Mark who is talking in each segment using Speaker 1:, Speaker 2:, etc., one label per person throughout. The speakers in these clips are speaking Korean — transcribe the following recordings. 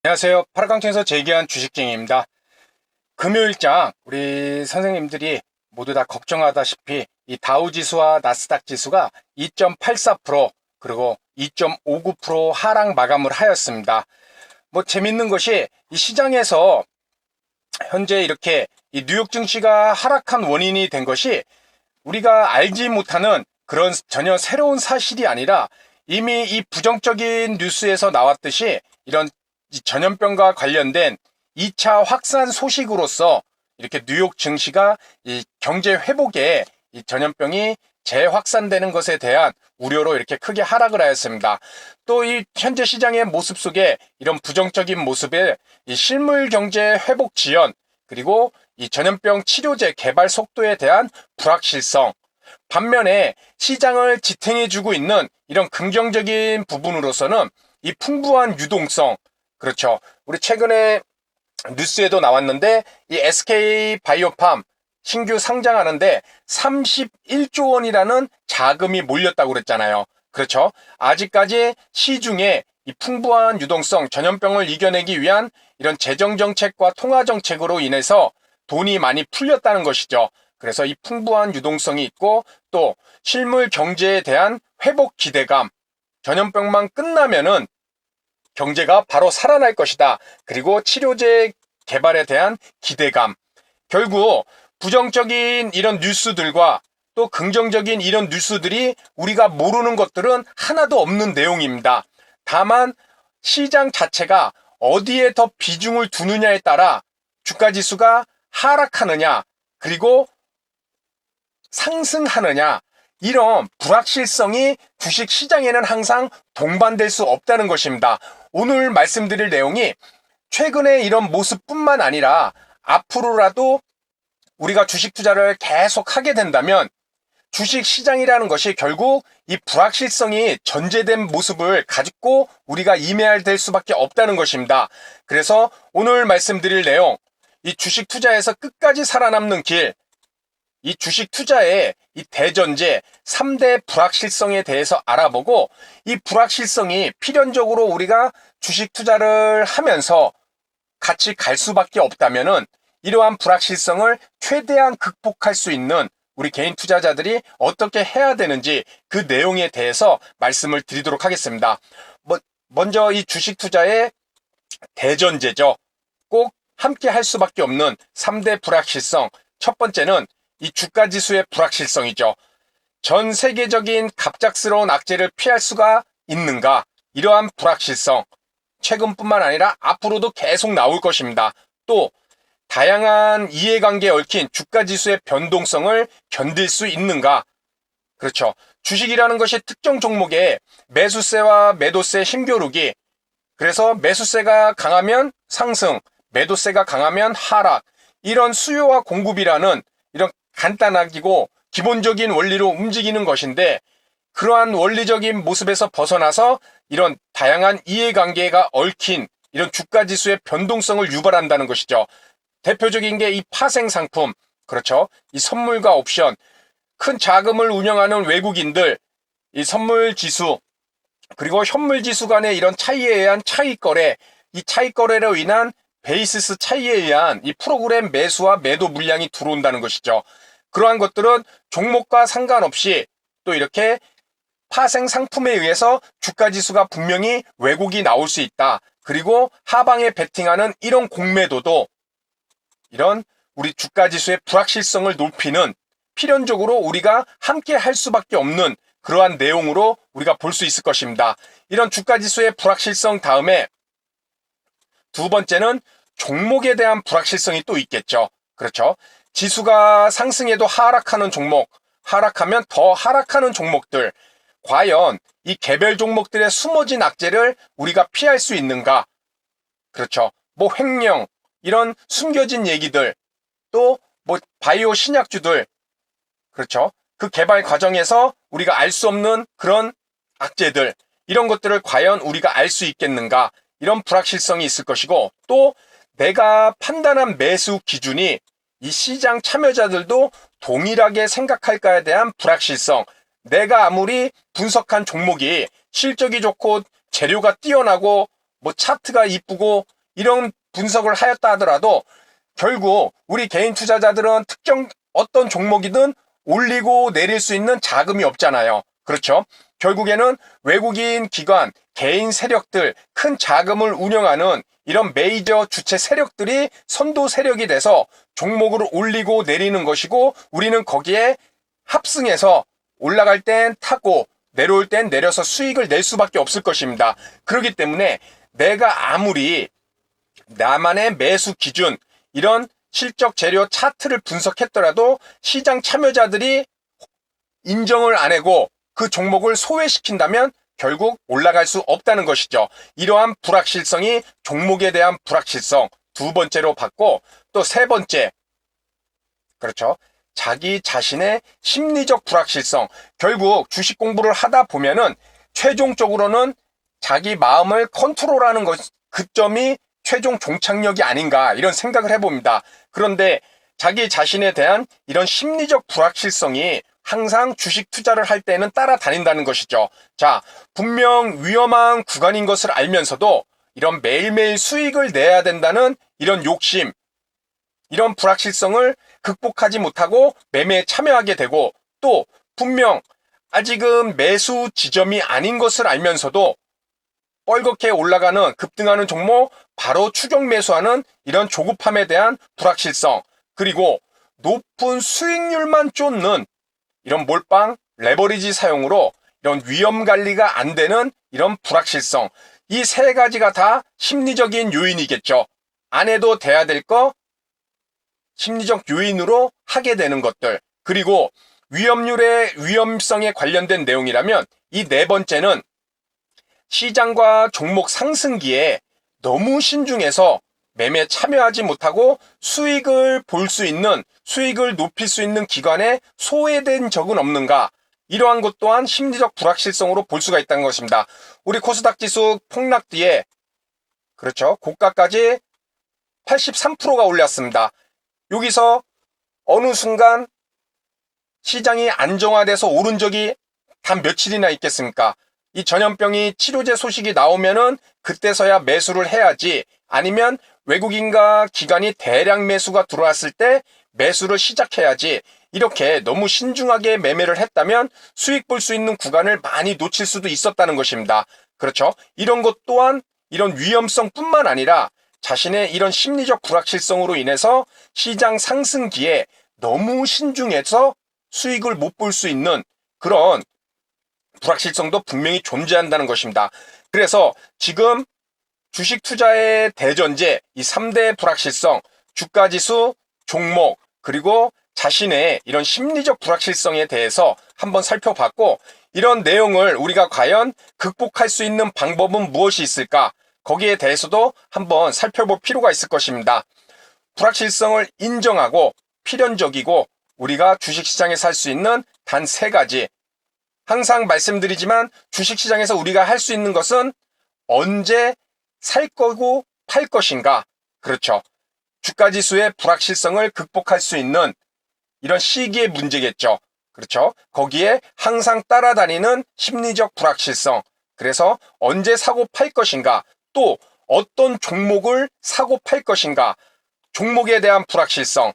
Speaker 1: 안녕하세요. 파라강청에서 재기한 주식쟁이입니다. 금요일장 우리 선생님들이 모두 다 걱정하다시피 이 다우지수와 나스닥 지수가 2.84% 그리고 2.59% 하락 마감을 하였습니다. 재밌는 것이 이 시장에서 현재 이렇게 이 뉴욕 증시가 하락한 원인이 된 것이 우리가 알지 못하는 그런 전혀 새로운 사실이 아니라 이미 이 부정적인 뉴스에서 나왔듯이 이런 전염병과 관련된 2차 확산 소식으로서 이렇게 뉴욕 증시가 이 경제 회복에 이 전염병이 재확산되는 것에 대한 우려로 이렇게 크게 하락을 하였습니다. 또 이 현재 시장의 모습 속에 이런 부정적인 모습에 이 실물 경제 회복 지연 그리고 이 전염병 치료제 개발 속도에 대한 불확실성, 반면에 시장을 지탱해주고 있는 이런 긍정적인 부분으로서는 이 풍부한 유동성, 그렇죠. 우리 최근에 뉴스에도 나왔는데 이 SK 바이오팜 신규 상장하는데 31조 원이라는 자금이 몰렸다고 그랬잖아요. 그렇죠. 아직까지 시중에 이 풍부한 유동성, 전염병을 이겨내기 위한 이런 재정정책과 통화정책으로 인해서 돈이 많이 풀렸다는 것이죠. 그래서 이 풍부한 유동성이 있고 또 실물 경제에 대한 회복 기대감, 전염병만 끝나면은 경제가 바로 살아날 것이다. 그리고 치료제 개발에 대한 기대감. 결국 부정적인 이런 뉴스들과 또 긍정적인 이런 뉴스들이 우리가 모르는 것들은 하나도 없는 내용입니다. 다만 시장 자체가 어디에 더 비중을 두느냐에 따라 주가 지수가 하락하느냐 그리고 상승하느냐 이런 불확실성이 주식 시장에는 항상 동반될 수 없다는 것입니다. 오늘 말씀드릴 내용이 최근에 이런 모습뿐만 아니라 앞으로라도 우리가 주식 투자를 계속 하게 된다면 주식 시장이라는 것이 결국 이 불확실성이 전제된 모습을 가지고 우리가 임해야 될 수밖에 없다는 것입니다. 그래서 오늘 말씀드릴 내용, 이 주식 투자에서 끝까지 살아남는 길, 이 주식 투자의 이 대전제 3대 불확실성에 대해서 알아보고 이 불확실성이 필연적으로 우리가 주식 투자를 하면서 같이 갈 수밖에 없다면은 이러한 불확실성을 최대한 극복할 수 있는 우리 개인 투자자들이 어떻게 해야 되는지 그 내용에 대해서 말씀을 드리도록 하겠습니다. 먼저 이 주식 투자의 대전제죠. 꼭 함께 할 수밖에 없는 3대 불확실성. 첫 번째는 이 주가 지수의 불확실성이죠. 전 세계적인 갑작스러운 악재를 피할 수가 있는가? 이러한 불확실성. 최근뿐만 아니라 앞으로도 계속 나올 것입니다. 또 다양한 이해관계에 얽힌 주가 지수의 변동성을 견딜 수 있는가? 그렇죠. 주식이라는 것이 특정 종목에 매수세와 매도세 힘겨루기. 그래서 매수세가 강하면 상승, 매도세가 강하면 하락. 이런 수요와 공급이라는 이런 간단하고 기본적인 원리로 움직이는 것인데 그러한 원리적인 모습에서 벗어나서 이런 다양한 이해관계가 얽힌 이런 주가지수의 변동성을 유발한다는 것이죠. 대표적인 게 이 파생상품, 그렇죠. 이 선물과 옵션, 큰 자금을 운영하는 외국인들, 이 선물지수, 그리고 현물지수 간의 이런 차이에 의한 차익거래, 이 차익거래로 인한 베이시스 차이에 의한 이 프로그램 매수와 매도 물량이 들어온다는 것이죠. 그러한 것들은 종목과 상관없이 또 이렇게 파생 상품에 의해서 주가 지수가 분명히 왜곡이 나올 수 있다. 그리고 하방에 베팅하는 이런 공매도도 이런 우리 주가 지수의 불확실성을 높이는 필연적으로 우리가 함께 할 수밖에 없는 그러한 내용으로 우리가 볼 수 있을 것입니다. 이런 주가 지수의 불확실성 다음에 두 번째는 종목에 대한 불확실성이 또 있겠죠. 그렇죠. 지수가 상승해도 하락하는 종목, 하락하면 더 하락하는 종목들, 과연 이 개별 종목들의 숨어진 악재를 우리가 피할 수 있는가? 그렇죠. 횡령, 이런 숨겨진 얘기들, 또 바이오 신약주들, 그렇죠. 그 개발 과정에서 우리가 알 수 없는 그런 악재들, 이런 것들을 과연 우리가 알 수 있겠는가? 이런 불확실성이 있을 것이고, 또 내가 판단한 매수 기준이 이 시장 참여자들도 동일하게 생각할까에 대한 불확실성, 내가 아무리 분석한 종목이 실적이 좋고 재료가 뛰어나고 뭐 차트가 이쁘고 이런 분석을 하였다 하더라도 결국 우리 개인 투자자들은 특정 어떤 종목이든 올리고 내릴 수 있는 자금이 없잖아요. 그렇죠? 결국에는 외국인 기관, 개인 세력들, 큰 자금을 운영하는 이런 메이저 주체 세력들이 선도 세력이 돼서 종목을 올리고 내리는 것이고, 우리는 거기에 합승해서 올라갈 땐 타고 내려올 땐 내려서 수익을 낼 수밖에 없을 것입니다. 그렇기 때문에 내가 아무리 나만의 매수 기준, 이런 실적 재료 차트를 분석했더라도 시장 참여자들이 인정을 안 하고 그 종목을 소외시킨다면 결국 올라갈 수 없다는 것이죠. 이러한 불확실성이 종목에 대한 불확실성 두 번째로 봤고, 또 세 번째, 그렇죠, 자기 자신의 심리적 불확실성. 결국 주식 공부를 하다 보면은 최종적으로는 자기 마음을 컨트롤하는 것, 그 점이 최종 종착역이 아닌가 이런 생각을 해봅니다. 그런데 자기 자신에 대한 이런 심리적 불확실성이 항상 주식 투자를 할 때는 따라다닌다는 것이죠. 자, 분명 위험한 구간인 것을 알면서도 이런 매일매일 수익을 내야 된다는 이런 욕심, 이런 불확실성을 극복하지 못하고 매매에 참여하게 되고, 또 분명 아직은 매수 지점이 아닌 것을 알면서도 뻘겋게 올라가는 급등하는 종목 바로 추격 매수하는 이런 조급함에 대한 불확실성, 그리고 높은 수익률만 쫓는 이런 몰빵 레버리지 사용으로 이런 위험 관리가 안 되는 이런 불확실성, 이 세 가지가 다 심리적인 요인이겠죠. 안 해도 돼야 될 거 심리적 요인으로 하게 되는 것들, 그리고 위험률의 위험성에 관련된 내용이라면 이 네 번째는 시장과 종목 상승기에 너무 신중해서 매매 참여하지 못하고 수익을 볼 수 있는, 수익을 높일 수 있는 기관에 소외된 적은 없는가, 이러한 것 또한 심리적 불확실성으로 볼 수가 있다는 것입니다. 우리 코스닥 지수 폭락 뒤에, 그렇죠, 고가까지 83%가 올랐습니다. 여기서 어느 순간 시장이 안정화돼서 오른 적이 단 며칠이나 있겠습니까? 이 전염병이 치료제 소식이 나오면은 그때서야 매수를 해야지, 아니면 외국인과 기관이 대량 매수가 들어왔을 때 매수를 시작해야지, 이렇게 너무 신중하게 매매를 했다면 수익 볼 수 있는 구간을 많이 놓칠 수도 있었다는 것입니다. 그렇죠? 이런 것 또한 이런 위험성뿐만 아니라 자신의 이런 심리적 불확실성으로 인해서 시장 상승기에 너무 신중해서 수익을 못 볼 수 있는 그런 불확실성도 분명히 존재한다는 것입니다. 그래서 지금 주식 투자의 대전제, 이 3대 불확실성, 주가지수, 종목, 그리고 자신의 이런 심리적 불확실성에 대해서 한번 살펴봤고, 이런 내용을 우리가 과연 극복할 수 있는 방법은 무엇이 있을까? 거기에 대해서도 한번 살펴볼 필요가 있을 것입니다. 불확실성을 인정하고 필연적이고 우리가 주식시장에서 할 수 있는 단 세 가지. 항상 말씀드리지만 주식시장에서 우리가 할 수 있는 것은 언제 살 거고 팔 것인가. 그렇죠. 주가지수의 불확실성을 극복할 수 있는 이런 시기의 문제겠죠. 그렇죠. 거기에 항상 따라다니는 심리적 불확실성. 그래서 언제 사고 팔 것인가. 또 어떤 종목을 사고 팔 것인가. 종목에 대한 불확실성.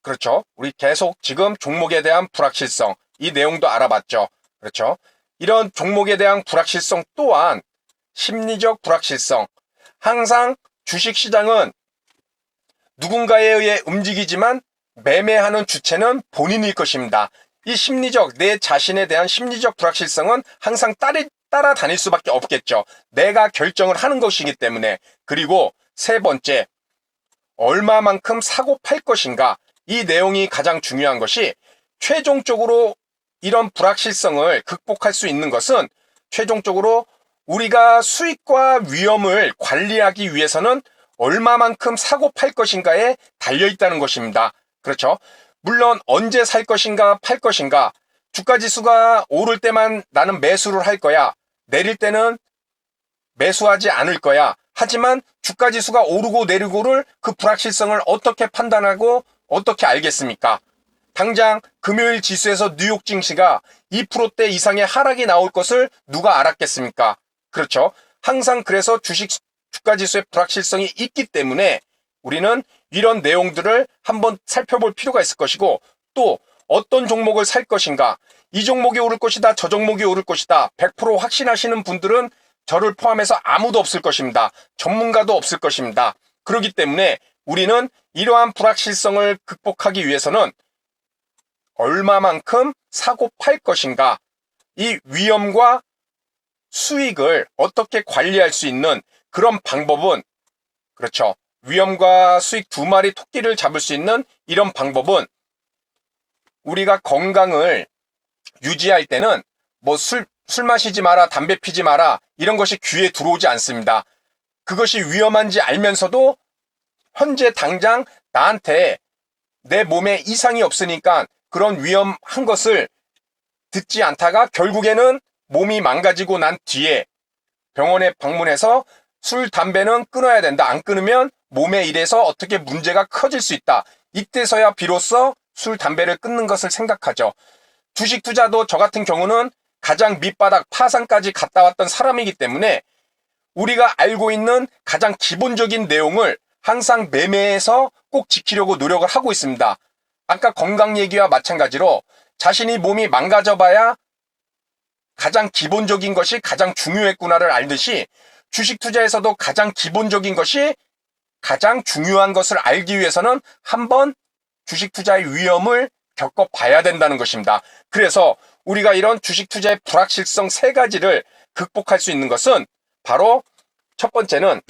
Speaker 1: 그렇죠. 우리 계속 지금 종목에 대한 불확실성, 이 내용도 알아봤죠. 그렇죠. 이런 종목에 대한 불확실성 또한 심리적 불확실성. 항상 주식시장은 누군가에 의해 움직이지만 매매하는 주체는 본인일 것입니다. 이 심리적, 내 자신에 대한 심리적 불확실성은 항상 따라다닐 수밖에 없겠죠. 내가 결정을 하는 것이기 때문에. 그리고 세 번째, 얼마만큼 사고 팔 것인가. 이 내용이 가장 중요한 것이, 최종적으로 이런 불확실성을 극복할 수 있는 것은 최종적으로 우리가 수익과 위험을 관리하기 위해서는 얼마만큼 사고 팔 것인가에 달려있다는 것입니다. 그렇죠. 물론 언제 살 것인가 팔 것인가, 주가지수가 오를 때만 나는 매수를 할 거야, 내릴 때는 매수하지 않을 거야. 하지만 주가지수가 오르고 내리고를 그 불확실성을 어떻게 판단하고 어떻게 알겠습니까? 당장 금요일 지수에서 뉴욕 증시가 2%대 이상의 하락이 나올 것을 누가 알았겠습니까? 그렇죠. 항상 그래서 주가지수의 불확실성이 있기 때문에 우리는 이런 내용들을 한번 살펴볼 필요가 있을 것이고, 또 어떤 종목을 살 것인가, 이 종목이 오를 것이다, 저 종목이 오를 것이다 100% 확신하시는 분들은 저를 포함해서 아무도 없을 것입니다. 전문가도 없을 것입니다. 그렇기 때문에 우리는 이러한 불확실성을 극복하기 위해서는 얼마만큼 사고 팔 것인가, 이 위험과 수익을 어떻게 관리할 수 있는 그런 방법은, 그렇죠, 위험과 수익 두 마리 토끼를 잡을 수 있는 이런 방법은, 우리가 건강을 유지할 때는 뭐 술 마시지 마라, 담배 피지 마라 이런 것이 귀에 들어오지 않습니다. 그것이 위험한지 알면서도 현재 당장 나한테 내 몸에 이상이 없으니까 그런 위험한 것을 듣지 않다가 결국에는 몸이 망가지고 난 뒤에 병원에 방문해서 술, 담배는 끊어야 된다. 안 끊으면 몸에 이래서 어떻게 문제가 커질 수 있다. 이때서야 비로소 술, 담배를 끊는 것을 생각하죠. 주식 투자도 저 같은 경우는 가장 밑바닥 파산까지 갔다 왔던 사람이기 때문에 우리가 알고 있는 가장 기본적인 내용을 항상 매매에서 꼭 지키려고 노력을 하고 있습니다. 아까 건강 얘기와 마찬가지로 자신이 몸이 망가져봐야 가장 기본적인 것이 가장 중요했구나를 알듯이 주식 투자에서도 가장 기본적인 것이 가장 중요한 것을 알기 위해서는 한번 주식 투자의 위험을 겪어봐야 된다는 것입니다. 그래서 우리가 이런 주식 투자의 불확실성 세 가지를 극복할 수 있는 것은 바로 첫 번째는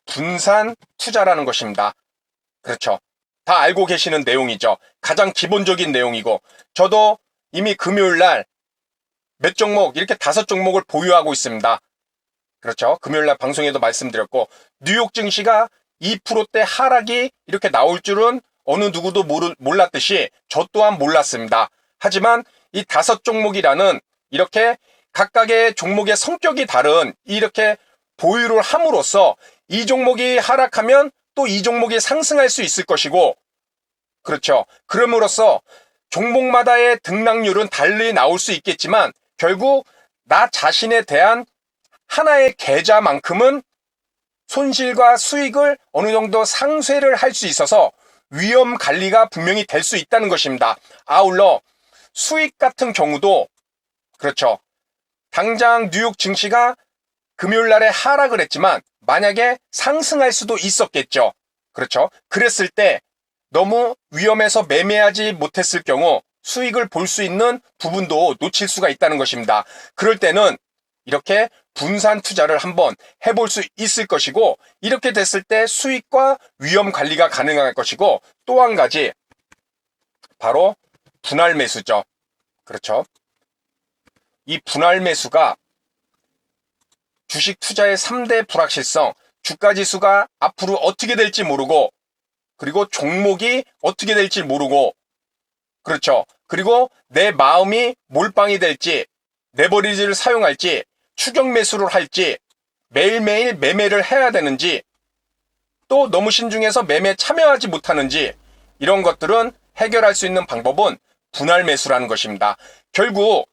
Speaker 1: 분산 투자라는 것입니다. 그렇죠. 다 알고 계시는 내용이죠. 가장 기본적인 내용이고, 저도 이미 금요일날 몇 종목, 이렇게 5종목을 보유하고 있습니다. 그렇죠. 금요일날 방송에도 말씀드렸고, 뉴욕 증시가 2%대 하락이 이렇게 나올 줄은 어느 누구도 몰랐듯이 저 또한 몰랐습니다. 하지만 이 5종목이라는 이렇게 각각의 종목의 성격이 다른 이렇게 보유를 함으로써 이 종목이 하락하면 또 이 종목이 상승할 수 있을 것이고, 그렇죠. 그럼으로써 종목마다의 등락률은 달리 나올 수 있겠지만 결국 나 자신에 대한 하나의 계좌만큼은 손실과 수익을 어느 정도 상쇄를 할 수 있어서 위험 관리가 분명히 될 수 있다는 것입니다. 아울러 수익 같은 경우도 그렇죠. 당장 뉴욕 증시가 금요일 날에 하락을 했지만 만약에 상승할 수도 있었겠죠. 그렇죠. 그랬을 때 너무 위험해서 매매하지 못했을 경우 수익을 볼 수 있는 부분도 놓칠 수가 있다는 것입니다. 그럴 때는 이렇게 분산 투자를 한번 해볼 수 있을 것이고, 이렇게 됐을 때 수익과 위험 관리가 가능할 것이고, 또 한 가지 바로 분할 매수죠. 그렇죠. 이 분할 매수가 주식 투자의 3대 불확실성, 주가지수가 앞으로 어떻게 될지 모르고, 그리고 종목이 어떻게 될지 모르고, 그렇죠. 그리고 내 마음이 몰빵이 될지, 레버리지를 사용할지, 추격 매수를 할지, 매일매일 매매를 해야 되는지, 또 너무 신중해서 매매에 참여하지 못하는지, 이런 것들은 해결할 수 있는 방법은 분할 매수라는 것입니다. 결국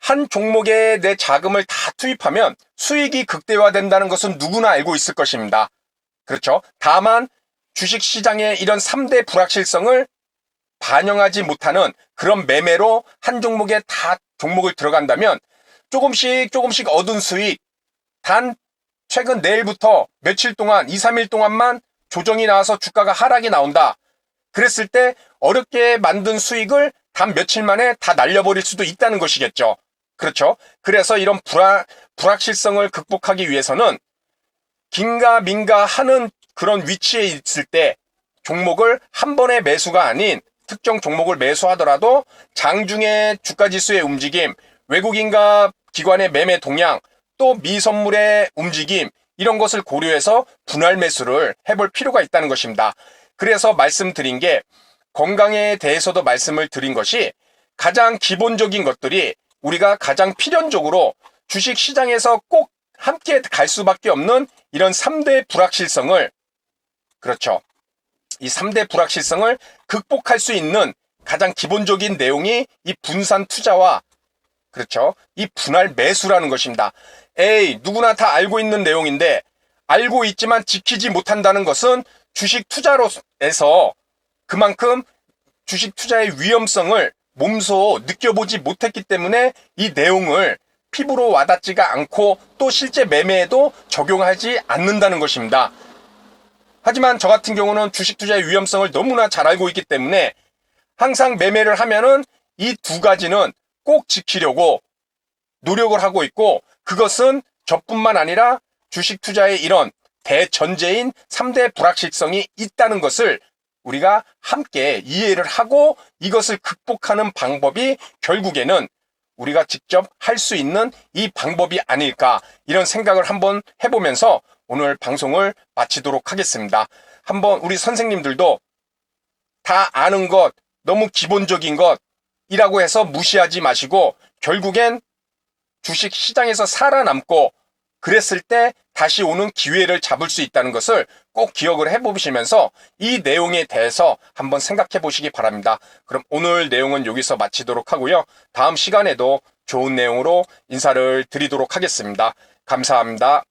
Speaker 1: 한 종목에 내 자금을 다 투입하면 수익이 극대화된다는 것은 누구나 알고 있을 것입니다. 그렇죠. 다만 주식시장의 이런 3대 불확실성을 반영하지 못하는 그런 매매로 한 종목에 다 종목을 들어간다면 조금씩 얻은 수익, 단 최근 내일부터 며칠 동안 2, 3일 동안만 조정이 나와서 주가가 하락이 나온다. 그랬을 때 어렵게 만든 수익을 단 며칠 만에 다 날려버릴 수도 있다는 것이겠죠. 그렇죠. 그래서 이런 불확실성을 극복하기 위해서는 긴가민가 하는 그런 위치에 있을 때 종목을 한 번의 매수가 아닌 특정 종목을 매수하더라도 장중에 주가지수의 움직임, 외국인과 기관의 매매 동향, 또 미선물의 움직임, 이런 것을 고려해서 분할 매수를 해볼 필요가 있다는 것입니다. 그래서 말씀드린 게, 건강에 대해서도 말씀을 드린 것이 가장 기본적인 것들이 우리가 가장 필연적으로 주식시장에서 꼭 함께 갈 수밖에 없는 이런 3대 불확실성을, 그렇죠. 이 3대 불확실성을 극복할 수 있는 가장 기본적인 내용이 이 분산 투자와 그렇죠. 이 분할 매수라는 것입니다. 에이, 누구나 다 알고 있는 내용인데 알고 있지만 지키지 못한다는 것은 주식 투자로에서 그만큼 주식 투자의 위험성을 몸소 느껴보지 못했기 때문에 이 내용을 피부로 와닿지가 않고 또 실제 매매에도 적용하지 않는다는 것입니다. 하지만 저 같은 경우는 주식 투자의 위험성을 너무나 잘 알고 있기 때문에 항상 매매를 하면은 이 두 가지는 꼭 지키려고 노력을 하고 있고, 그것은 저뿐만 아니라 주식 투자의 이런 대전제인 3대 불확실성이 있다는 것을 우리가 함께 이해를 하고 이것을 극복하는 방법이 결국에는 우리가 직접 할 수 있는 이 방법이 아닐까, 이런 생각을 한번 해보면서 오늘 방송을 마치도록 하겠습니다. 한번 우리 선생님들도 다 아는 것, 너무 기본적인 것이라고 해서 무시하지 마시고 결국엔 주식 시장에서 살아남고 그랬을 때 다시 오는 기회를 잡을 수 있다는 것을 꼭 기억을 해보시면서 이 내용에 대해서 한번 생각해 보시기 바랍니다. 그럼 오늘 내용은 여기서 마치도록 하고요. 다음 시간에도 좋은 내용으로 인사를 드리도록 하겠습니다. 감사합니다.